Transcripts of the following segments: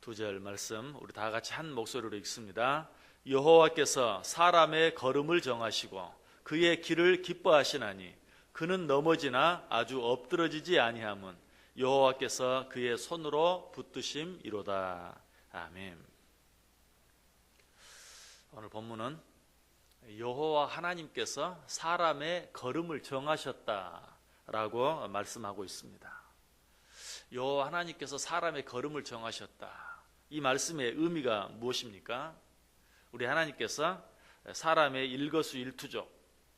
두 절 말씀 우리 다 같이 한 목소리로 읽습니다. 여호와께서 사람의 걸음을 정하시고 그의 길을 기뻐하시나니 그는 넘어지나 아주 엎드러지지 아니함은 여호와께서 그의 손으로 붙드심이로다. 아멘. 오늘 본문은 여호와 하나님께서 사람의 걸음을 정하셨다라고 말씀하고 있습니다. 여호와 하나님께서 사람의 걸음을 정하셨다. 이 말씀의 의미가 무엇입니까? 우리 하나님께서 사람의 일거수일투족,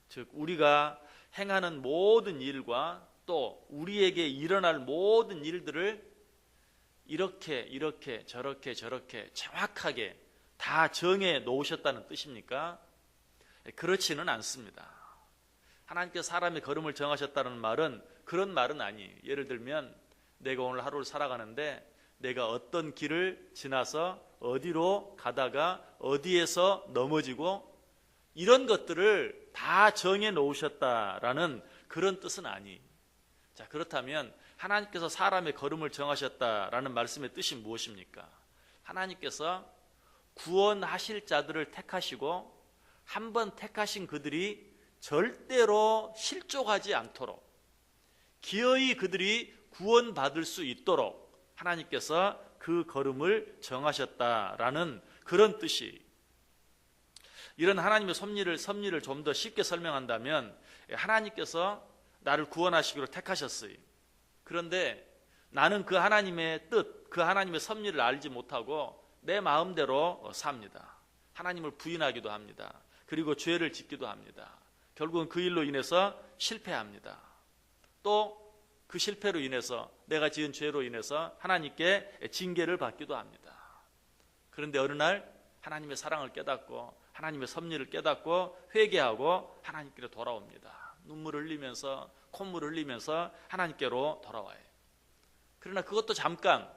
즉 우리가 행하는 모든 일과 또 우리에게 일어날 모든 일들을 이렇게 저렇게 정확하게 다 정해 놓으셨다는 뜻입니까? 그렇지는 않습니다. 하나님께서 사람의 걸음을 정하셨다는 말은 그런 말은 아니에요. 예를 들면 내가 오늘 하루를 살아가는데 내가 어떤 길을 지나서 어디로 가다가 어디에서 넘어지고 이런 것들을 다 정해 놓으셨다라는 그런 뜻은 아니에요. 자, 그렇다면 하나님께서 사람의 걸음을 정하셨다라는 말씀의 뜻이 무엇입니까? 하나님께서 구원하실 자들을 택하시고 한번 택하신 그들이 절대로 실족하지 않도록 기어이 그들이 구원받을 수 있도록 하나님께서 그 걸음을 정하셨다라는 그런 뜻이. 이런 하나님의 섭리를 좀 더 쉽게 설명한다면 하나님께서 나를 구원하시기로 택하셨어요. 그런데 나는 그 하나님의 뜻, 그 하나님의 섭리를 알지 못하고 내 마음대로 삽니다. 하나님을 부인하기도 합니다. 그리고 죄를 짓기도 합니다. 결국은 그 일로 인해서 실패합니다. 또 그 실패로 인해서 내가 지은 죄로 인해서 하나님께 징계를 받기도 합니다. 그런데 어느 날 하나님의 사랑을 깨닫고 하나님의 섭리를 깨닫고 회개하고 하나님께로 돌아옵니다. 눈물을 흘리면서 콧물을 흘리면서 하나님께로 돌아와요. 그러나 그것도 잠깐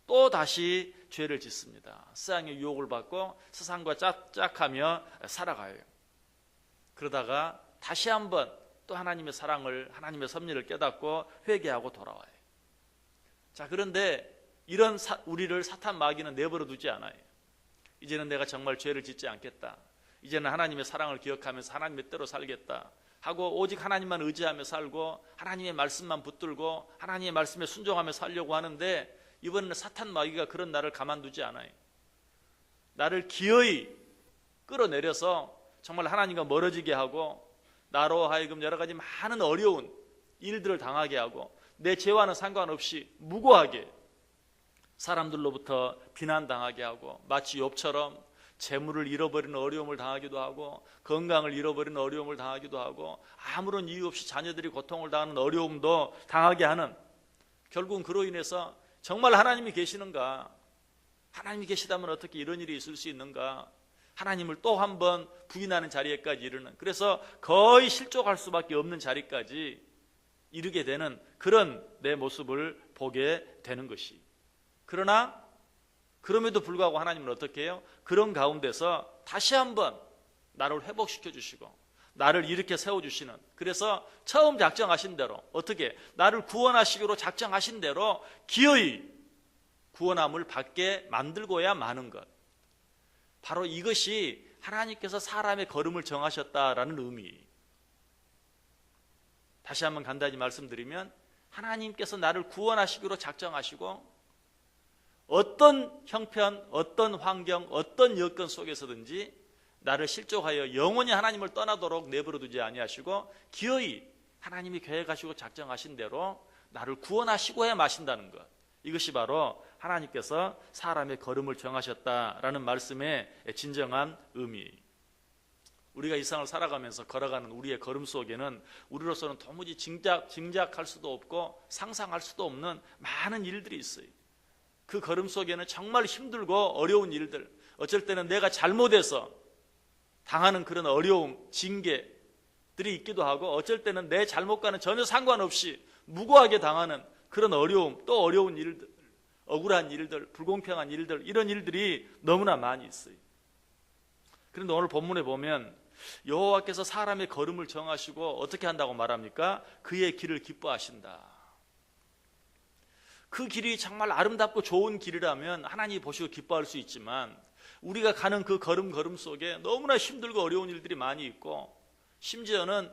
또 다시 죄를 짓습니다. 세상의 유혹을 받고 세상과 짝짝하며 살아가요. 그러다가 다시 한번 또 하나님의 사랑을, 하나님의 섭리를 깨닫고 회개하고 돌아와요. 자, 그런데 이런 우리를 사탄 마귀는 내버려 두지 않아요. 이제는 내가 정말 죄를 짓지 않겠다. 이제는 하나님의 사랑을 기억하면서 하나님의 뜻대로 살겠다 하고 오직 하나님만 의지하며 살고 하나님의 말씀만 붙들고 하나님의 말씀에 순종하며 살려고 하는데 이번에는 사탄 마귀가 그런 나를 가만두지 않아요. 나를 기어이 끌어내려서 정말 하나님과 멀어지게 하고 나로 하여금 여러 가지 많은 어려운 일들을 당하게 하고 내 죄와는 상관없이 무고하게 사람들로부터 비난당하게 하고 마치 욥처럼 재물을 잃어버리는 어려움을 당하기도 하고 건강을 잃어버리는 어려움을 당하기도 하고 아무런 이유 없이 자녀들이 고통을 당하는 어려움도 당하게 하는, 결국은 그로 인해서 정말 하나님이 계시는가, 하나님이 계시다면 어떻게 이런 일이 있을 수 있는가, 하나님을 또 한 번 부인하는 자리에까지 이르는, 그래서 거의 실족할 수밖에 없는 자리까지 이르게 되는 그런 내 모습을 보게 되는 것이. 그러나 그럼에도 불구하고 하나님은 어떻게 해요? 그런 가운데서 다시 한번 나를 회복시켜 주시고 나를 일으켜 세워주시는, 그래서 처음 작정하신 대로 어떻게 나를 구원하시기로 작정하신 대로 기어이 구원함을 받게 만들고야 마는 것, 바로 이것이 하나님께서 사람의 걸음을 정하셨다라는 의미. 다시 한번 간단히 말씀드리면 하나님께서 나를 구원하시기로 작정하시고 어떤 형편, 어떤 환경, 어떤 여건 속에서든지 나를 실족하여 영원히 하나님을 떠나도록 내버려두지 아니하시고 기어이 하나님이 계획하시고 작정하신 대로 나를 구원하시고야 마신다는 것, 이것이 바로 하나님께서 사람의 걸음을 정하셨다라는 말씀의 진정한 의미. 우리가 이 세상을 살아가면서 걸어가는 우리의 걸음 속에는 우리로서는 도무지 짐작할 수도 없고 상상할 수도 없는 많은 일들이 있어요. 그 걸음 속에는 정말 힘들고 어려운 일들, 어쩔 때는 내가 잘못해서 당하는 그런 어려움, 징계들이 있기도 하고 어쩔 때는 내 잘못과는 전혀 상관없이 무고하게 당하는 그런 어려움, 또 어려운 일들, 억울한 일들, 불공평한 일들, 이런 일들이 너무나 많이 있어요. 그런데 오늘 본문에 보면 여호와께서 사람의 걸음을 정하시고 어떻게 한다고 말합니까? 그의 길을 기뻐하신다. 그 길이 정말 아름답고 좋은 길이라면 하나님이 보시고 기뻐할 수 있지만 우리가 가는 그 걸음 속에 너무나 힘들고 어려운 일들이 많이 있고 심지어는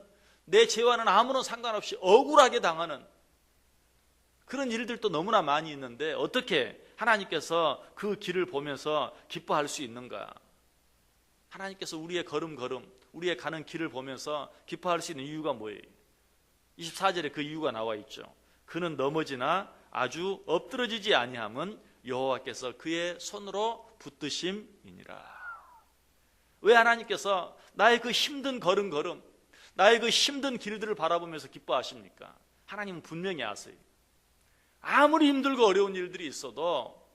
내 죄와는 아무런 상관없이 억울하게 당하는 그런 일들도 너무나 많이 있는데 어떻게 하나님께서 그 길을 보면서 기뻐할 수 있는가? 하나님께서 우리의 걸음 우리의 가는 길을 보면서 기뻐할 수 있는 이유가 뭐예요? 24절에 그 이유가 나와 있죠. 그는 넘어지나 아주 엎드러지지 아니함은 여호와께서 그의 손으로 붙드심이니라. 왜 하나님께서 나의 그 힘든 걸음 나의 그 힘든 길들을 바라보면서 기뻐하십니까? 하나님은 분명히 아세요. 아무리 힘들고 어려운 일들이 있어도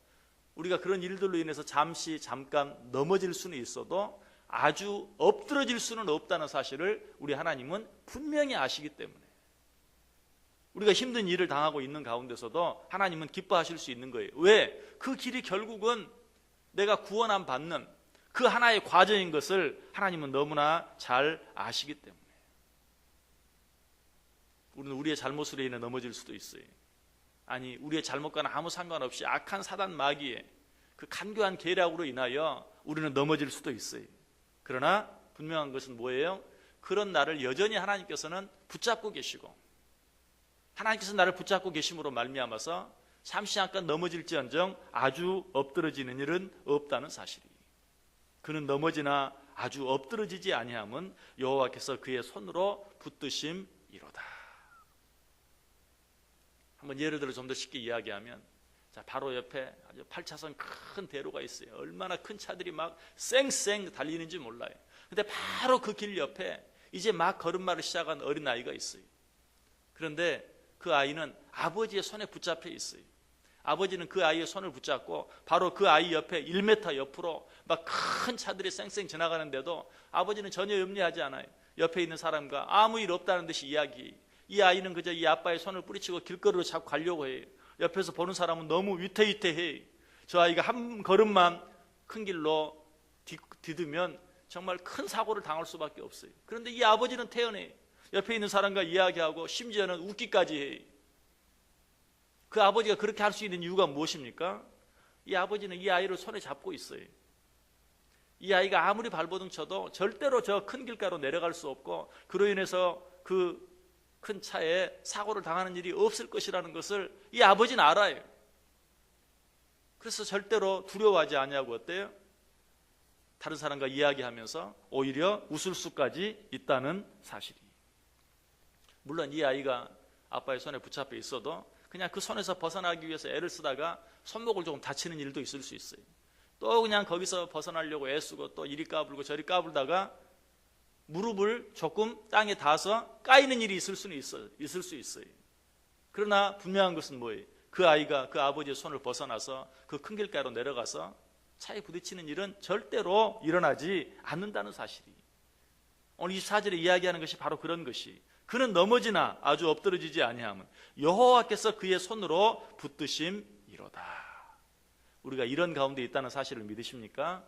우리가 그런 일들로 인해서 잠깐 넘어질 수는 있어도 아주 엎드러질 수는 없다는 사실을 우리 하나님은 분명히 아시기 때문에 우리가 힘든 일을 당하고 있는 가운데서도 하나님은 기뻐하실 수 있는 거예요. 왜? 그 길이 결국은 내가 구원함 받는 그 하나의 과정인 것을 하나님은 너무나 잘 아시기 때문에 우리는 우리의 잘못으로 인해 넘어질 수도 있어요. 아니 우리의 잘못과는 아무 상관없이 악한 사단 마귀의 그 간교한 계략으로 인하여 우리는 넘어질 수도 있어요. 그러나 분명한 것은 뭐예요? 그런 나를 여전히 하나님께서는 붙잡고 계시고 하나님께서 나를 붙잡고 계심으로 말미암아서 잠시 잠깐 넘어질지언정 아주 엎드러지는 일은 없다는 사실이. 그는 넘어지나 아주 엎드러지지 아니함은 여호와께서 그의 손으로 붙드심이로다. 한번 예를 들어 좀 더 쉽게 이야기하면 자 바로 옆에 아주 8차선 큰 대로가 있어요. 얼마나 큰 차들이 막 쌩쌩 달리는지 몰라요. 근데 바로 그 길 옆에 이제 막 걸음마를 시작한 어린아이가 있어요. 그런데 그 아이는 아버지의 손에 붙잡혀 있어요. 아버지는 그 아이의 손을 붙잡고 바로 그 아이 옆에 1m 옆으로 막 큰 차들이 쌩쌩 지나가는데도 아버지는 전혀 염려하지 않아요. 옆에 있는 사람과 아무 일 없다는 듯이 이야기. 이 아이는 그저 이 아빠의 손을 뿌리치고 길거리로 자꾸 가려고 해요. 옆에서 보는 사람은 너무 위태위태해요. 저 아이가 한 걸음만 큰 길로 디디면 정말 큰 사고를 당할 수밖에 없어요. 그런데 이 아버지는 태연해요. 옆에 있는 사람과 이야기하고 심지어는 웃기까지 해요. 그 아버지가 그렇게 할 수 있는 이유가 무엇입니까? 이 아버지는 이 아이를 손에 잡고 있어요. 이 아이가 아무리 발버둥 쳐도 절대로 저 큰 길가로 내려갈 수 없고 그로 인해서 그 큰 차에 사고를 당하는 일이 없을 것이라는 것을 이 아버지는 알아요. 그래서 절대로 두려워하지 아니하고 어때요? 다른 사람과 이야기하면서 오히려 웃을 수까지 있다는 사실이. 물론 이 아이가 아빠의 손에 붙잡혀 있어도 그냥 그 손에서 벗어나기 위해서 애를 쓰다가 손목을 조금 다치는 일도 있을 수 있어요. 또 그냥 거기서 벗어나려고 애쓰고 또 이리 까불고 저리 까불다가 무릎을 조금 땅에 닿아서 까이는 일이 있을 수 있어요. 그러나 분명한 것은 뭐예요? 그 아이가 그 아버지의 손을 벗어나서 그 큰 길가로 내려가서 차에 부딪히는 일은 절대로 일어나지 않는다는 사실이. 오늘 24절에 이야기하는 것이 바로 그런 것이 그는 넘어지나 아주 엎드러지지 아니함은 여호와께서 그의 손으로 붙드심이로다. 우리가 이런 가운데 있다는 사실을 믿으십니까?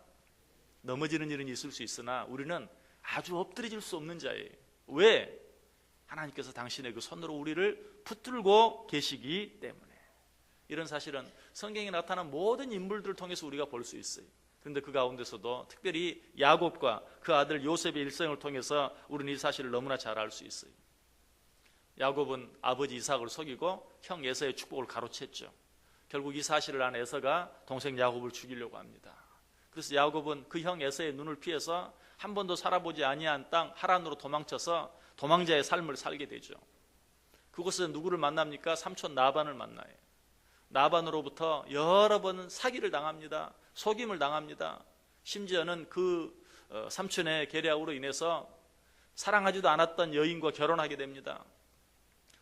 넘어지는 일은 있을 수 있으나 우리는 아주 엎드러질 수 없는 자예요. 왜? 하나님께서 당신의 그 손으로 우리를 붙들고 계시기 때문에. 이런 사실은 성경에 나타난 모든 인물들을 통해서 우리가 볼 수 있어요. 그런데 그 가운데서도 특별히 야곱과 그 아들 요셉의 일생을 통해서 우리는 이 사실을 너무나 잘 알 수 있어요. 야곱은 아버지 이삭을 속이고 형 에서의 축복을 가로챘죠. 결국 이 사실을 안 에서가 동생 야곱을 죽이려고 합니다. 그래서 야곱은 그 형 에서의 눈을 피해서 한 번도 살아보지 아니한 땅 하란으로 도망쳐서 도망자의 삶을 살게 되죠. 그곳에서 누구를 만납니까? 삼촌 나반을 만나요. 나반으로부터 여러 번 사기를 당합니다. 속임을 당합니다. 심지어는 그 삼촌의 계략으로 인해서 사랑하지도 않았던 여인과 결혼하게 됩니다.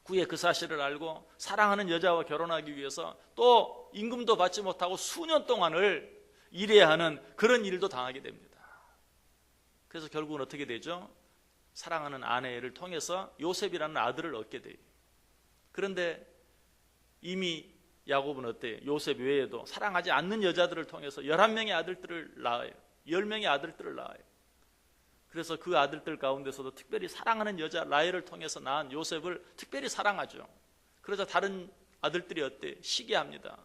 후에 그 사실을 알고 사랑하는 여자와 결혼하기 위해서 또 임금도 받지 못하고 수년 동안을 일해야 하는 그런 일도 당하게 됩니다. 그래서 결국은 어떻게 되죠? 사랑하는 아내를 통해서 요셉이라는 아들을 얻게 돼요. 그런데 이미 야곱은 어때요? 요셉 외에도 사랑하지 않는 여자들을 통해서 11명의 아들들을 낳아요. 10명의 아들들을 낳아요. 그래서 그 아들들 가운데서도 특별히 사랑하는 여자 라헬을 통해서 낳은 요셉을 특별히 사랑하죠. 그러자 다른 아들들이 어때? 시기합니다.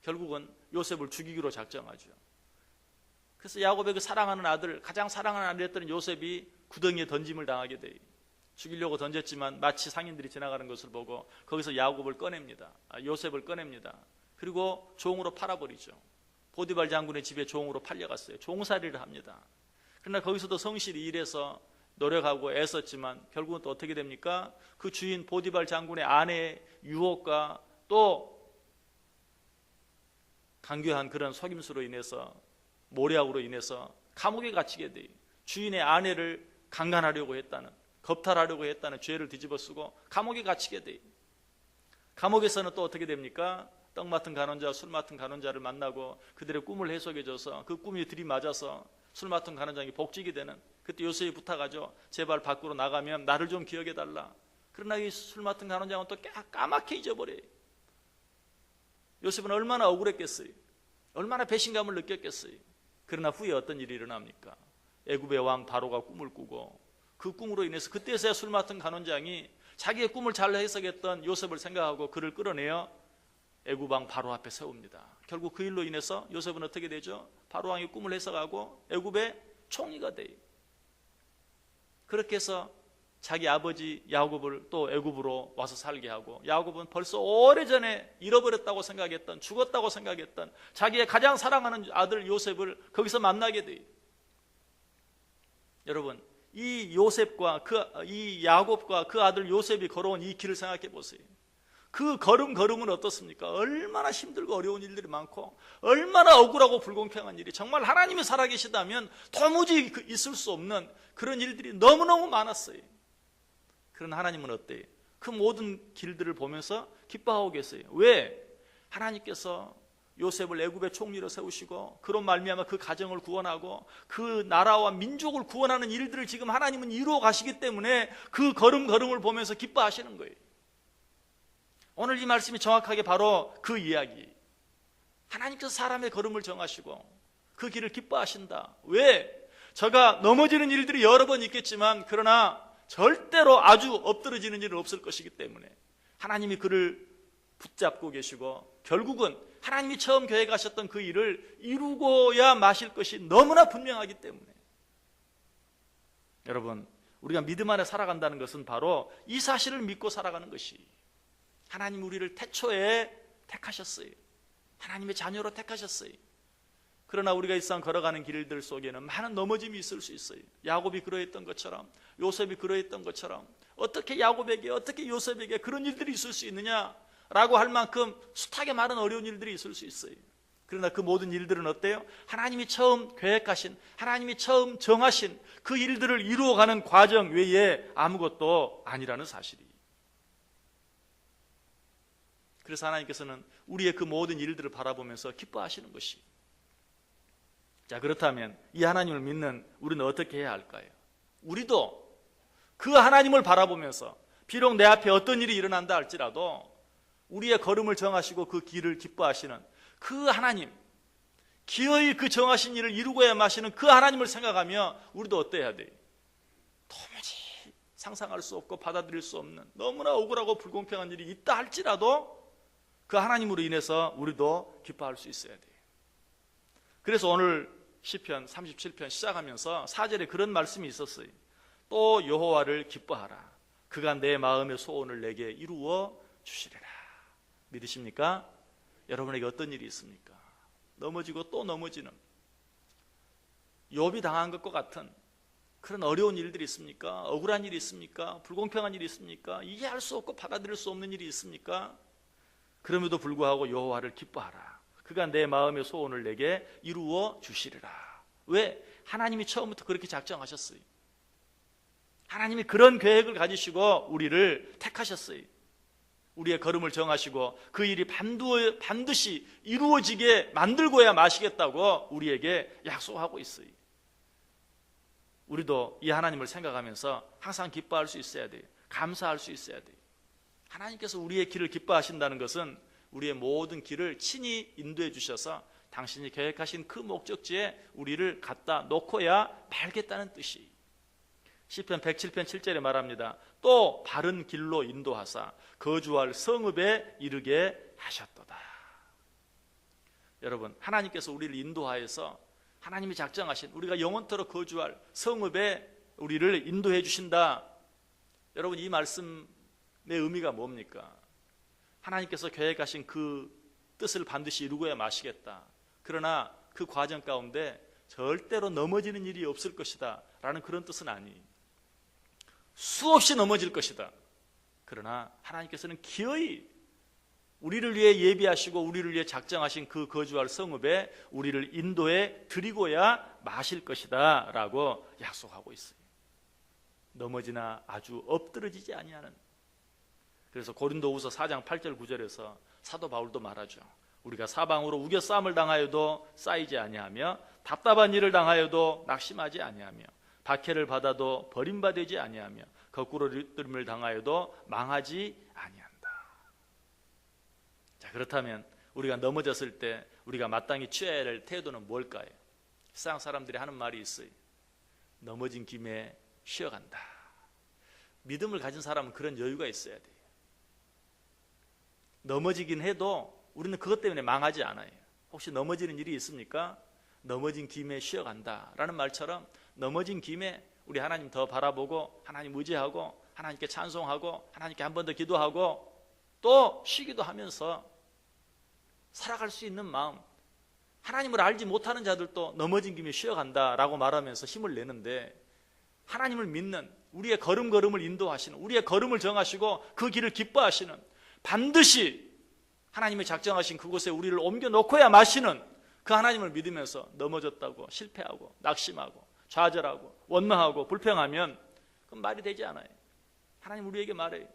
결국은 요셉을 죽이기로 작정하죠. 그래서 야곱의 그 사랑하는 아들, 가장 사랑하는 아들이었던 요셉이 구덩이에 던짐을 당하게 돼요. 죽이려고 던졌지만 마치 상인들이 지나가는 것을 보고 거기서 야곱을 꺼냅니다. 요셉을 꺼냅니다. 그리고 종으로 팔아버리죠. 보디발 장군의 집에 종으로 팔려갔어요. 종살이를 합니다. 그러나 거기서도 성실히 일해서 노력하고 애썼지만 결국은 또 어떻게 됩니까? 그 주인 보디발 장군의 아내의 유혹과 또 강교한 그런 속임수로 인해서, 모략으로 인해서 감옥에 갇히게 돼요. 주인의 아내를 강간하려고 했다는, 겁탈하려고 했다는 죄를 뒤집어쓰고 감옥에 갇히게 돼요. 감옥에서는 또 어떻게 됩니까? 떡 맡은 간원자, 술 맡은 간원자를 만나고 그들의 꿈을 해석해줘서 그 꿈이 들이맞아서 술 맡은 간원장이 복직이 되는, 그때 요셉이 부탁하죠. 제발 밖으로 나가면 나를 좀 기억해달라. 그러나 이 술 맡은 간원장은 또 까맣게 잊어버려요. 요셉은 얼마나 억울했겠어요. 얼마나 배신감을 느꼈겠어요. 그러나 후에 어떤 일이 일어납니까? 애굽의 왕 바로가 꿈을 꾸고 그 꿈으로 인해서 그때서야 술 맡은 간원장이 자기의 꿈을 잘 해석했던 요셉을 생각하고 그를 끌어내어 애굽 왕 바로 앞에 세웁니다. 결국 그 일로 인해서 요셉은 어떻게 되죠? 바로 왕이 꿈을 해석하고 애굽의 총리가 돼요. 그렇게 해서 자기 아버지 야곱을 또 애굽으로 와서 살게 하고, 야곱은 벌써 오래전에 잃어버렸다고 생각했던, 죽었다고 생각했던 자기의 가장 사랑하는 아들 요셉을 거기서 만나게 돼요. 여러분, 이 요셉과 이 야곱과 그 아들 요셉이 걸어온 이 길을 생각해 보세요. 그 걸음은 어떻습니까? 얼마나 힘들고 어려운 일들이 많고 얼마나 억울하고 불공평한 일이, 정말 하나님이 살아계시다면 도무지 있을 수 없는 그런 일들이 너무너무 많았어요. 그런 하나님은 어때요? 그 모든 길들을 보면서 기뻐하고 계세요. 왜? 하나님께서 요셉을 애굽의 총리로 세우시고 그런 말미암아 그 가정을 구원하고 그 나라와 민족을 구원하는 일들을 지금 하나님은 이루어 가시기 때문에 그 걸음을 보면서 기뻐하시는 거예요. 오늘 이 말씀이 정확하게 바로 그 이야기. 하나님께서 사람의 걸음을 정하시고 그 길을 기뻐하신다. 왜? 저가 넘어지는 일들이 여러 번 있겠지만 그러나 절대로 아주 엎드러지는 일은 없을 것이기 때문에 하나님이 그를 붙잡고 계시고 결국은 하나님이 처음 계획하셨던 그 일을 이루고야 마실 것이 너무나 분명하기 때문에, 여러분, 우리가 믿음 안에 살아간다는 것은 바로 이 사실을 믿고 살아가는 것이, 하나님 우리를 태초에 택하셨어요. 하나님의 자녀로 택하셨어요. 그러나 우리가 이 세상 걸어가는 길들 속에는 많은 넘어짐이 있을 수 있어요. 야곱이 그러했던 것처럼, 요셉이 그러했던 것처럼 어떻게 야곱에게, 어떻게 요셉에게 그런 일들이 있을 수 있느냐라고 할 만큼 숱하게 많은 어려운 일들이 있을 수 있어요. 그러나 그 모든 일들은 어때요? 하나님이 처음 계획하신, 하나님이 처음 정하신 그 일들을 이루어가는 과정 외에 아무것도 아니라는 사실이. 그래서 하나님께서는 우리의 그 모든 일들을 바라보면서 기뻐하시는 것이. 자, 그렇다면 이 하나님을 믿는 우리는 어떻게 해야 할까요? 우리도 그 하나님을 바라보면서 비록 내 앞에 어떤 일이 일어난다 할지라도 우리의 걸음을 정하시고 그 길을 기뻐하시는 그 하나님, 기어이 그 정하신 일을 이루고야 마시는 그 하나님을 생각하며 우리도 어때야 돼요? 도무지 상상할 수 없고 받아들일 수 없는 너무나 억울하고 불공평한 일이 있다 할지라도 그 하나님으로 인해서 우리도 기뻐할 수 있어야 돼요. 그래서 오늘 시편 37편 시작하면서 4절에 그런 말씀이 있었어요. 또 여호와를 기뻐하라. 그가 내 마음의 소원을 내게 이루어 주시리라. 믿으십니까? 여러분에게 어떤 일이 있습니까? 넘어지고 또 넘어지는, 욥이 당한 것과 같은 그런 어려운 일들이 있습니까? 억울한 일이 있습니까? 불공평한 일이 있습니까? 이해할 수 없고 받아들일 수 없는 일이 있습니까? 그럼에도 불구하고 여호와를 기뻐하라. 그가 내 마음의 소원을 내게 이루어 주시리라. 왜? 하나님이 처음부터 그렇게 작정하셨어요. 하나님이 그런 계획을 가지시고 우리를 택하셨어요. 우리의 걸음을 정하시고 그 일이 반드시 이루어지게 만들고야 마시겠다고 우리에게 약속하고 있어요. 우리도 이 하나님을 생각하면서 항상 기뻐할 수 있어야 돼요. 감사할 수 있어야 돼요. 하나님께서 우리의 길을 기뻐하신다는 것은 우리의 모든 길을 친히 인도해 주셔서 당신이 계획하신 그 목적지에 우리를 갖다 놓고야 말겠다는 뜻이. 시편 107편 7절에 말합니다. 또 바른 길로 인도하사 거주할 성읍에 이르게 하셨도다. 여러분, 하나님께서 우리를 인도하여서 하나님이 작정하신 우리가 영원토록 거주할 성읍에 우리를 인도해 주신다. 여러분, 이 말씀의 의미가 뭡니까? 하나님께서 계획하신 그 뜻을 반드시 이루고야 마시겠다. 그러나 그 과정 가운데 절대로 넘어지는 일이 없을 것이다 라는 그런 뜻은 아니. 수없이 넘어질 것이다. 그러나 하나님께서는 기어이 우리를 위해 예비하시고 우리를 위해 작정하신 그 거주할 성읍에 우리를 인도해 드리고야 마실 것이다 라고 약속하고 있어요. 넘어지나 아주 엎드러지지 아니하는. 그래서 고린도후서 4장 8절 9절에서 사도 바울도 말하죠. 우리가 사방으로 우겨싸움을 당하여도 쌓이지 아니하며 답답한 일을 당하여도 낙심하지 아니하며 박해를 받아도 버림받지 아니하며 거꾸로 리뜸을 당하여도 망하지 아니한다. 자, 그렇다면 우리가 넘어졌을 때 우리가 마땅히 취해야 할 태도는 뭘까요? 세상 사람들이 하는 말이 있어요. 넘어진 김에 쉬어간다. 믿음을 가진 사람은 그런 여유가 있어야 돼요. 넘어지긴 해도 우리는 그것 때문에 망하지 않아요. 혹시 넘어지는 일이 있습니까? 넘어진 김에 쉬어간다 라는 말처럼 넘어진 김에 우리 하나님 더 바라보고 하나님 의지하고 하나님께 찬송하고 하나님께 한 번 더 기도하고 또 쉬기도 하면서 살아갈 수 있는 마음. 하나님을 알지 못하는 자들도 넘어진 김에 쉬어간다 라고 말하면서 힘을 내는데, 하나님을 믿는 우리의 걸음걸음을 인도하시는, 우리의 걸음을 정하시고 그 길을 기뻐하시는, 반드시 하나님의 작정하신 그곳에 우리를 옮겨놓고야 마시는 그 하나님을 믿으면서 넘어졌다고 실패하고 낙심하고 좌절하고 원망하고 불평하면 그건 말이 되지 않아요. 하나님 우리에게 말해요.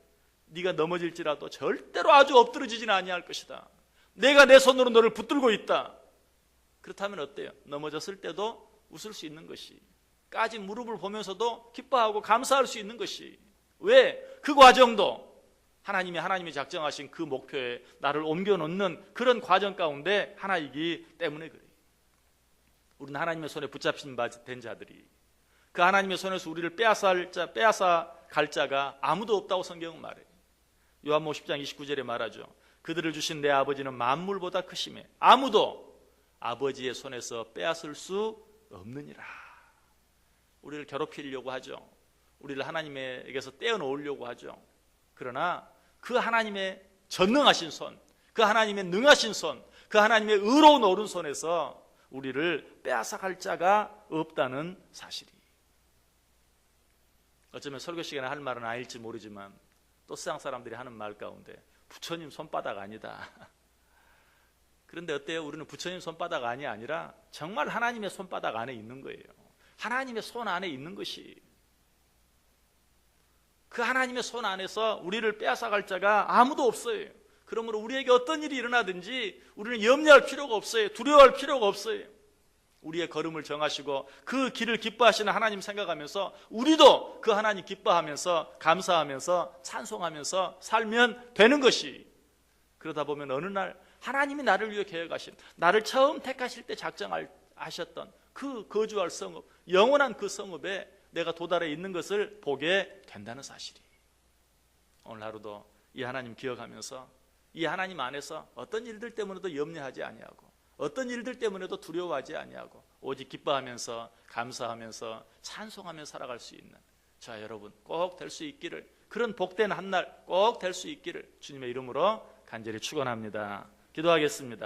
네가 넘어질지라도 절대로 아주 엎드러지지는 아니할 것이다. 내가 내 손으로 너를 붙들고 있다. 그렇다면 어때요? 넘어졌을 때도 웃을 수 있는 것이, 까진 무릎을 보면서도 기뻐하고 감사할 수 있는 것이, 왜? 그 과정도 하나님이 작정하신 그 목표에 나를 옮겨놓는 그런 과정 가운데 하나이기 때문에 그래요. 우리는 하나님의 손에 붙잡힌 바 된 자들이, 그 하나님의 손에서 우리를 빼앗아 갈 자가 아무도 없다고 성경은 말해요. 요한복음 10장 29절에 말하죠. 그들을 주신 내 아버지는 만물보다 크심에 아무도 아버지의 손에서 빼앗을 수 없느니라. 우리를 괴롭히려고 하죠. 우리를 하나님에게서 떼어놓으려고 하죠. 그러나 그 하나님의 전능하신 손, 그 하나님의 능하신 손, 그 하나님의 의로운 오른손에서 우리를 빼앗아 갈 자가 없다는 사실이. 어쩌면 설교 시간에 할 말은 아닐지 모르지만 또 세상 사람들이 하는 말 가운데 부처님 손바닥 아니다. 그런데 어때요? 우리는 부처님 손바닥 안이 아니라 정말 하나님의 손바닥 안에 있는 거예요. 하나님의 손 안에 있는 것이, 그 하나님의 손 안에서 우리를 빼앗아갈 자가 아무도 없어요. 그러므로 우리에게 어떤 일이 일어나든지 우리는 염려할 필요가 없어요. 두려워할 필요가 없어요. 우리의 걸음을 정하시고 그 길을 기뻐하시는 하나님 생각하면서 우리도 그 하나님 기뻐하면서 감사하면서 찬송하면서 살면 되는 것이, 그러다 보면 어느 날 하나님이 나를 위해 계획하신, 나를 처음 택하실 때 작정하셨던 그 거주할 성읍, 영원한 그 성읍에 내가 도달해 있는 것을 보게 된다는 사실이. 오늘 하루도 이 하나님 기억하면서 이 하나님 안에서 어떤 일들 때문에도 염려하지 아니하고 어떤 일들 때문에도 두려워하지 아니하고 오직 기뻐하면서 감사하면서 찬송하며 살아갈 수 있는 자 여러분 꼭 될 수 있기를, 그런 복된 한 날 꼭 될 수 있기를 주님의 이름으로 간절히 축원합니다. 기도하겠습니다.